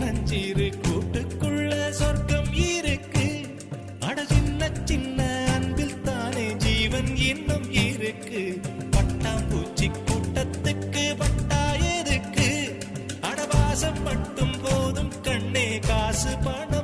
சின்னஞ்சிறு கூட்டுக்குள்ள சொர்க்கம் இருக்கு. அட சின்ன சின்ன அன்பில் தானே ஜீவன் இன்னும் இருக்கு. பட்டாம்பூச்சி கூட்டத்துக்கு பட்டா எதுக்கு? அடவாசம் மட்டும் போதும் கண்ணே, காசு பணம்